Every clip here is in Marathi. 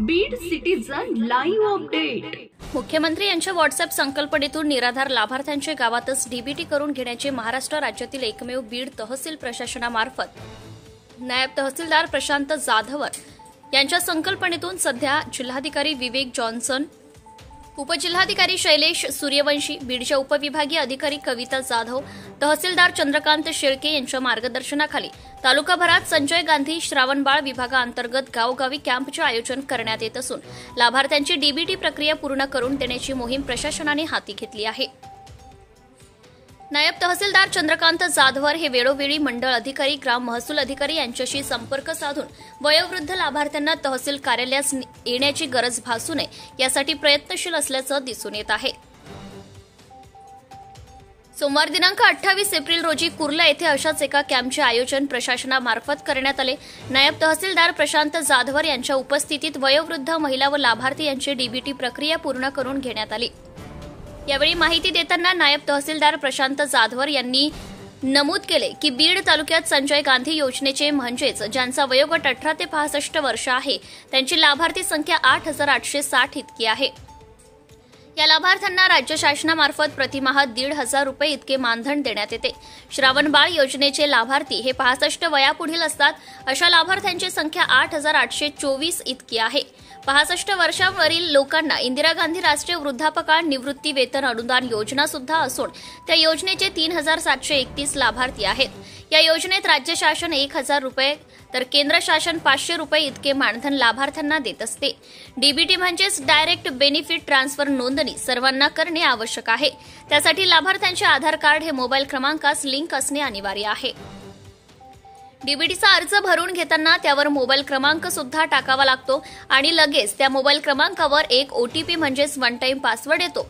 Beed citizen live update. मुख्यमंत्री यांच्या व्हॉट्सअप संकल्पनेतून निराधार लाभार्थ्यांचे गावातच डीबीटी करून घेण्याचे महाराष्ट्र राज्यातील एकमेव बीड तहसील प्रशासनामार्फत नायब तहसीलदार प्रशांत जाधवर यांच्या संकल्पनेतून सध्या जिल्हाधिकारी विवेक जॉन्सन, उपजिल्हाधिकारी शैलेश सूर्यवंशी, बीडच्या उपविभागीय अधिकारी कविता जाधव, तहसीलदार चंद्रकांत शेळके यांच्या मार्गदर्शनाखाली तालुकाभरात संजय गांधी श्रावणबाळ विभागाअंतर्गत गावोगावी कॅम्पचे आयोजन करण्यात येत असून लाभार्थ्यांची डीबीटी प्रक्रिया पूर्ण करून देण्याची मोहीम प्रशासनाने हाती घेतली आहे। नायब तहसीलदार चंद्रकांत जाधवर हे वेळोवेळी मंडळ अधिकारी, ग्राम महसूल अधिकारी यांच्याशी संपर्क साधून वयोवृद्ध लाभार्थ्यांना तहसील कार्यालयास येण्याची गरज भासू नये यासाठी प्रयत्नशील असल्याचं दिसून येत आहे। सोमवार दिनांक 28 एप्रिल रोजी कुर्ला येथे अशाच एका कॅम्पचे आयोजन प्रशासनामार्फत करण्यात आले। नायब तहसीलदार प्रशांत जाधवर यांच्या उपस्थितीत वयोवृद्ध महिला व लाभार्थी यांची डीबीटी प्रक्रिया पूर्ण करून घेण्यात आली। यावेळी माहिती देताना नायब तहसीलदार प्रशांत जाधवर यांनी नमूद केले की बीड तालुक्यात संजय गांधी योजनेचे म्हणजेच ज्यांचा वयोगट 18 ते 65 वर्ष आहे त्यांची लाभार्थी संख्या 8860 इतकी आहे। या लाभार्थ्यांना राज्य शासनामार्फत प्रतिमाह 1,500 रुपये इतके मानधन देण्यात येते। श्रावणबाळ योजनेचे लाभार्थी हे 65 वयापुढील असतात। अशा लाभार्थ्यांची संख्या 8824 इतकी आहे। 65 वर्षावरील लोकांना इंदिरा गांधी राष्ट्रीय वृद्धापकाळ निवृत्ती वेतन अनुदान योजना सुद्धा असून त्या योजनेचे 3731 लाभार्थी आहेत। या योजनेत राज्य शासन 1,000 रुपये तर केंद्र शासन 500 रुपये इतके मानधन लाभार्थ्यांना देत असते। डीबीटी म्हणजेच डायरेक्ट बेनिफिट ट्रान्सफर नोंदणी सर्वांना करणे आवश्यक आहे। त्यासाठी लाभार्थ्यांचे आधार कार्ड हे मोबाईल क्रमांकास लिंक असणे अनिवार्य आहे। डीबीटीचा अर्ज भरून घेताना त्यावर मोबाईल क्रमांक सुद्धा टाकावा लागतो आणि लगेच त्या मोबाईल क्रमांकावर एक ओटीपी म्हणजेच वन टाइम पासवर्ड येतो।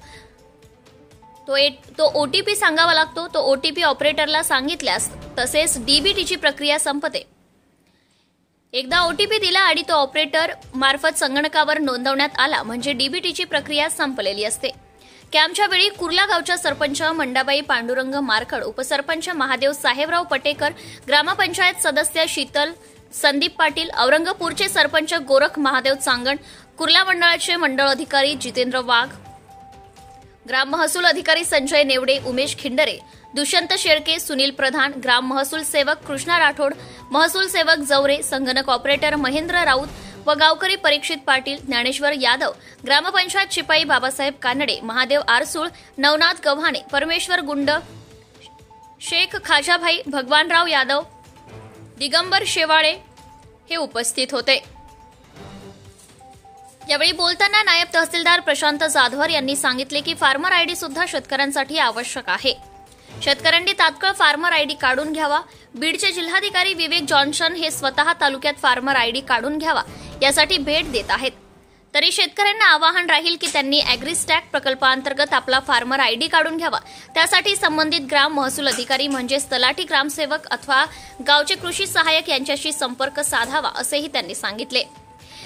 तो ओटीपी सांगावा लागतो। तो ओटीपी ऑपरेटरला सांगितल्यास तसेच डीबीटीची प्रक्रिया संपते। एकदा ओटीपी दिला आणि तो ऑपरेटर मार्फत संगणकावर नोंदवण्यात आला म्हणजे डीबीटीची प्रक्रिया संपलेली असते। कॅम्पच्या वेळी कुर्ला गावच्या सरपंच मंडाबाई पांडुरंग मारकड, उपसरपंच महादेव साहेबराव पटेकर, ग्रामपंचायत सदस्य शीतल संदीप पाटील, औरंगपूरचे सरपंच गोरख महादेव चांगण, कुर्ला मंडळाचे मंडळ अधिकारी जितेंद्र वाघ, ग्राम महसूल अधिकारी संजय नेवडे, उमेश खिंडरे, दुष्यंत शेळके, सुनील प्रधान, ग्राम महसूल सेवक कृष्णा राठोड, महसूल सेवक जवरे, संगणक ऑपरेटर महेंद्र राऊत व गावकरी परीक्षित पाटील, ज्ञानेश्वर यादव, ग्रामपंचायत शिपाई बाबासाहेब कानडे, महादेव आरसूळ, नवनाथ गव्हाणे, परमेश्वर गुंड, शेख खाजाभाई, भगवानराव यादव, दिगंबर शेवाळे हे उपस्थित होते। यावेळी बोलताना नायब तहसीलदार प्रशांत जाधवर यांनी सांगितले की फार्मर आयडी सुद्धा शेतकऱ्यांसाठी आवश्यक आहे। शेतकऱ्यांनी तात्काळ फार्मर आयडी काढून घ्यावा। बीडचे जिल्हाधिकारी विवेक जॉन्सन हे स्वतः तालुक्यात फार्मर आयडी काढून घ्यावा यासाठी भेट देत आहेत। तरी शेतकऱ्यांना आवाहन राहील की त्यांनी अॅग्रीस्टॅक प्रकल्पांतर्गत आपला फार्मर आयडी काढून घ्यावा। त्यासाठी संबंधित ग्राम महसूल अधिकारी म्हणजेच तलाठी, ग्रामसेवक अथवा गावचे कृषी सहाय्यक यांच्याशी संपर्क साधावा असेही त्यांनी सांगितले।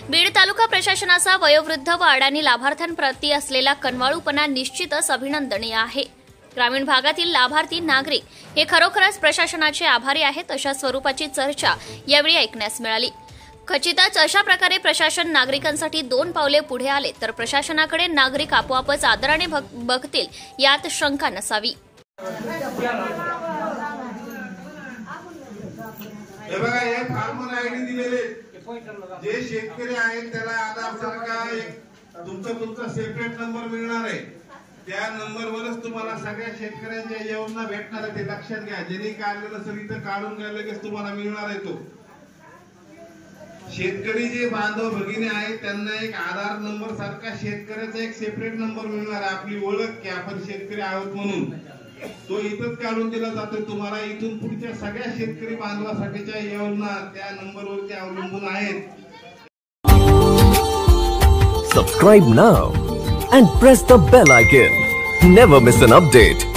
बीड तालुका प्रशासनाचा वयोवृद्ध व अडाणी लाभार्थ्यांप्रती असलेला कनवाळूपणा निश्चितच अभिनंदनीय आहे। ग्रामीण भागातील लाभार्थी नागरिक हे खरोखरच प्रशासनाचे आभारी आहेत अशा स्वरूपाची चर्चा यावेळी ऐकण्यास मिळाली। खचितच अशा प्रकारे प्रशासन नागरिकांसाठी 2 पावले पुढे आले तर प्रशासनाकडे नागरिक आपोआपच आदराने बघतील यात शंका नसावी। जे शेतकरी आहेत त्याला आधार सारखा तुमचा सेपरेट नंबर मिळणार आहे। त्या नंबरवरच तुम्हाला सगळ्या शेतकऱ्यांच्या योजना भेटणार आहे। ते लक्षात घ्या। ज्यांनी काढलेलं असेल तर काढून घ्या, लगेच तुम्हाला मिळणार आहे। तो शेतकरी जे बांधव भगिनी आहेत त्यांना एक आधार नंबर सारखा शेतकऱ्याचा एक सेपरेट नंबर मिळणार आहे। आपली ओळख की आपण शेतकरी आहोत म्हणून तो इथंच काढून दिला जातो तुम्हाला। इथून पुढच्या सगळ्या शेतकरी बांधवासाठीच्या योजना त्या नंबरवरती अवलंबून आहेत। Subscribe now and press the bell icon. Never miss an update.